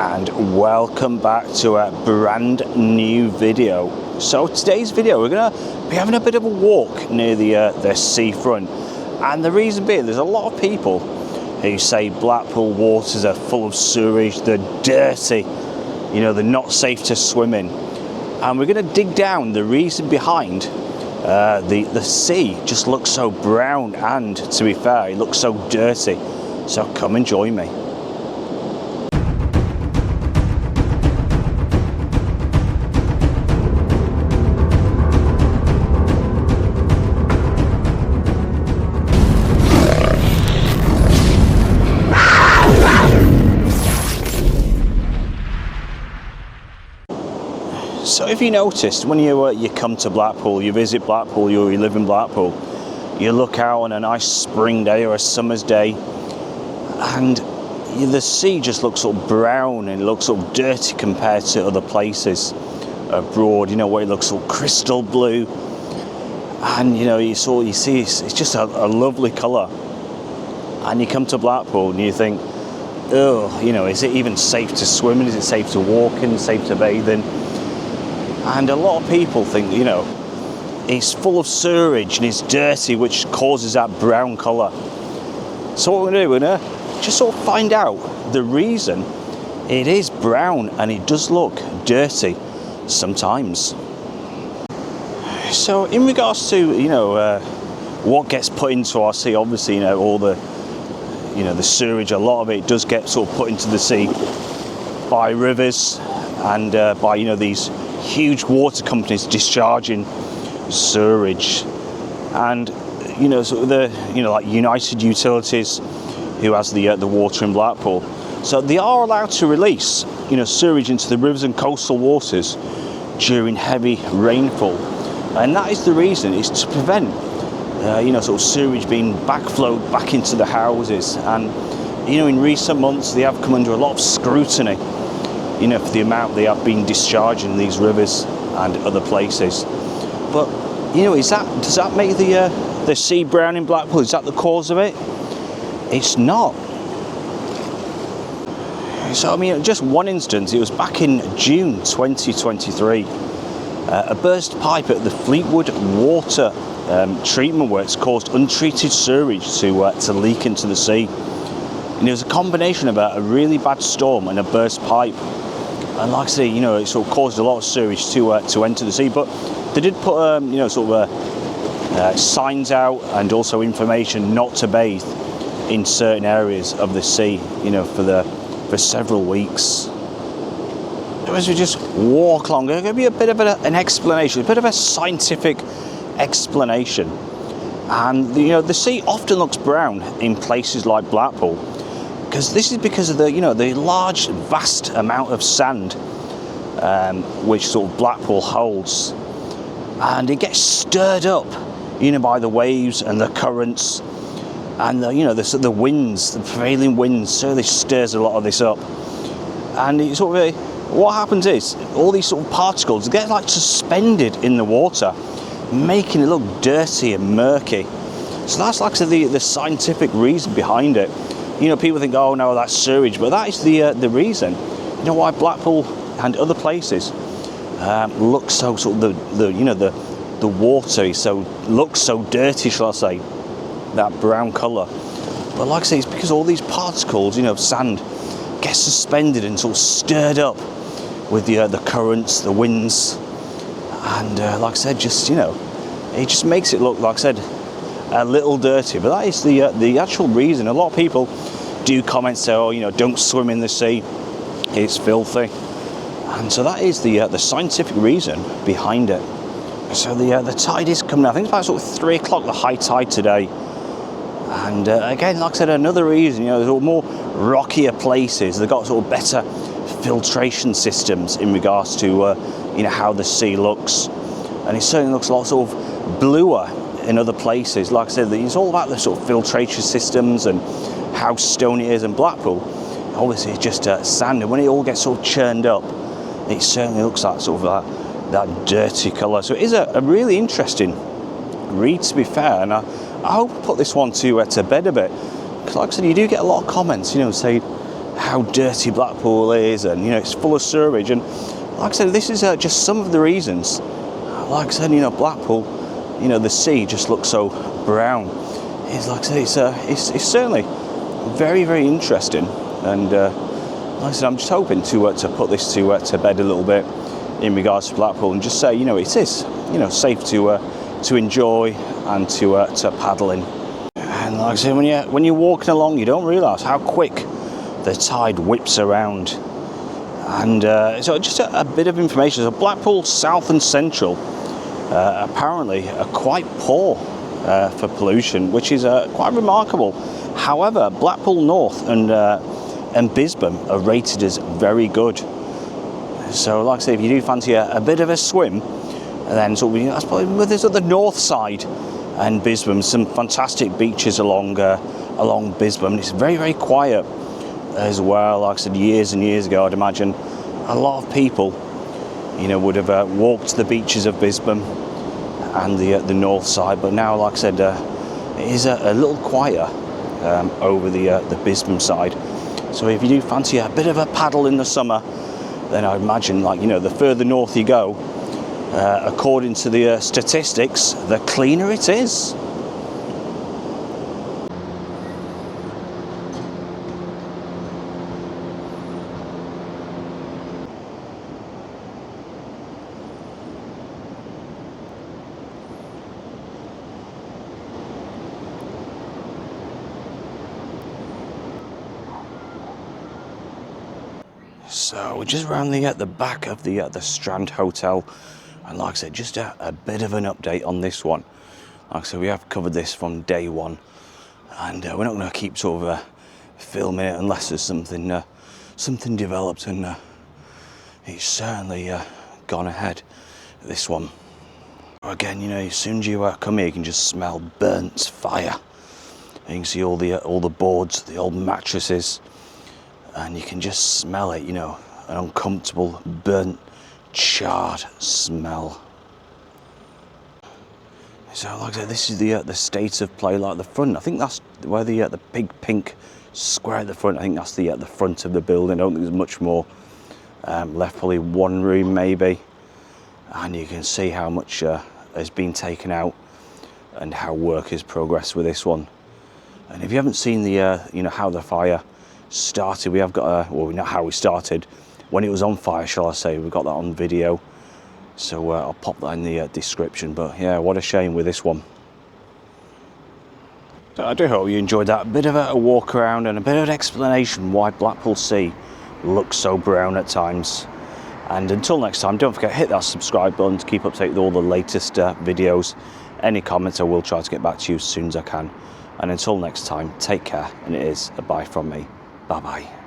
and welcome back to a brand new video. So today's video we're gonna be having a bit of a walk near the seafront, and the reason being there's a lot of people who say Blackpool waters are full of sewage, they're dirty, you know, they're not safe to swim in, and we're gonna dig down the reason behind the sea just looks so brown, and to be fair it looks so dirty. So come and join me. So if you noticed, when you come to Blackpool, you visit Blackpool, you live in Blackpool, you look out on a nice spring day or a summer's day, and the sea just looks sort of brown and it looks sort of dirty compared to other places abroad, you know, where it looks sort of crystal blue, and you know, you see it's just a lovely colour. And you come to Blackpool and you think, oh, you know, is it even safe to swim in? Is it safe to walk in, safe to bathe in? And a lot of people think, you know, it's full of sewage and it's dirty, which causes that brown colour. So what we're going to do, we're going to just sort of find out the reason it is brown and it does look dirty sometimes. So in regards to, you know, what gets put into our sea, obviously, you know, all the, you know, the sewage, a lot of it does get sort of put into the sea by rivers and by, you know, these huge water companies discharging sewage. And you know, so like United Utilities, who has the water in Blackpool, so they are allowed to release, you know, sewage into the rivers and coastal waters during heavy rainfall, and that is the reason, is to prevent you know, sort of sewage being backflowed back into the houses. And you know, in recent months they have come under a lot of scrutiny, you know, for the amount they have been discharging these rivers and other places. But you know, does that make the sea brown in Blackpool? Is that the cause of it? It's not. So I mean, just one instance, it was back in June 2023. A burst pipe at the Fleetwood water treatment works caused untreated sewage to leak into the sea. And it was a combination of a really bad storm and a burst pipe. And like I say, you know, it sort of caused a lot of sewage to enter the sea. But they did put, you know, sort of signs out and also information not to bathe in certain areas of the sea, you know, for several weeks. As we just walk along, there's going to be a bit of an explanation, a bit of a scientific explanation. And you know, the sea often looks brown in places like Blackpool, because this is because of the, you know, the large, vast amount of sand which sort of Blackpool holds, and it gets stirred up, you know, by the waves and the currents, and the, you know, the winds, the prevailing winds, so they stirs a lot of this up. And it sort of, what happens is all these sort of particles get like suspended in the water, making it look dirty and murky. So that's like the scientific reason behind it. You know, people think, oh no, that's sewage, but that is the reason, you know, why Blackpool and other places look so sort of you know, the water looks so dirty, shall I say, that brown colour. But like I say, it's because all these particles, you know, of sand get suspended and sort of stirred up with the currents, the winds, and like I said, just, you know, it just makes it look, like I said, a little dirty. But that is the actual reason. A lot of people do comment, say, oh, you know, don't swim in the sea, it's filthy. And so that is the scientific reason behind it. So the tide is coming, I think it's about sort of 3 o'clock, the high tide today. And again, like I said, another reason, you know, there's more rockier places, they've got sort of better filtration systems in regards to you know, how the sea looks. And it certainly looks a lot sort of bluer in other places. Like I said, it's all about the sort of filtration systems and how stony it is. In Blackpool, obviously it's just sand, and when it all gets sort of churned up, it certainly looks like sort of that dirty colour. So it is a really interesting read, to be fair, and I hope I put this one to bed a bit, because like I said, you do get a lot of comments, you know, saying how dirty Blackpool is, and you know, it's full of sewage. And like I said, this is just some of the reasons. Like I said, you know, Blackpool, you know, the sea just looks so brown. It's like I say, it's certainly very, very interesting. And like I said, I'm just hoping to put this to bed a little bit in regards to Blackpool, and just say, you know, it is, you know, safe to enjoy and to paddle in. And like I say, when you're walking along, you don't realise how quick the tide whips around. And so just a bit of information. So Blackpool South and Central apparently are quite poor for pollution, which is quite remarkable. However, Blackpool North and Bisbam are rated as very good. So like I say, if you do fancy a bit of a swim, then sort of, that's probably there's at the north side and Bisbam, some fantastic beaches along Bisbam. It's very, very quiet as well. Like I said, years and years ago, I'd imagine a lot of people, you know, would have walked the beaches of Bisbam and the north side. But now, like I said, it is a little quieter over the Bisbam side. So if you do fancy a bit of a paddle in the summer, then I imagine, like, you know, the further north you go, according to the statistics, the cleaner it is. So we're just around the back of the Strand Hotel, and like I said, just a bit of an update on this one. Like I said, we have covered this from day one, and we're not going to keep sort of filming it unless there's something developed, and it's certainly gone ahead, this one. Again, you know, as soon as you come here, you can just smell burnt fire. You can see all the boards, the old mattresses, and you can just smell it, you know, an uncomfortable, burnt, charred smell. So like I said, this is the state of play, like the front. I think that's where the big pink square at the front, I think that's the front of the building. I don't think there's much more left, probably one room maybe. And you can see how much has been taken out and how work has progressed with this one. And if you haven't seen the, you know, how the fire started, we have got well, we know how we started, when it was on fire, shall I say. We've got that on video, so I'll pop that in the description. But yeah, what a shame with this one. So I do hope you enjoyed that bit of a walk around and a bit of an explanation why Blackpool Sea looks so brown at times. And until next time, don't forget, hit that subscribe button to keep up to date with all the latest videos. Any comments, I will try to get back to you as soon as I can. And until next time, take care, and it is a bye from me. Bye bye.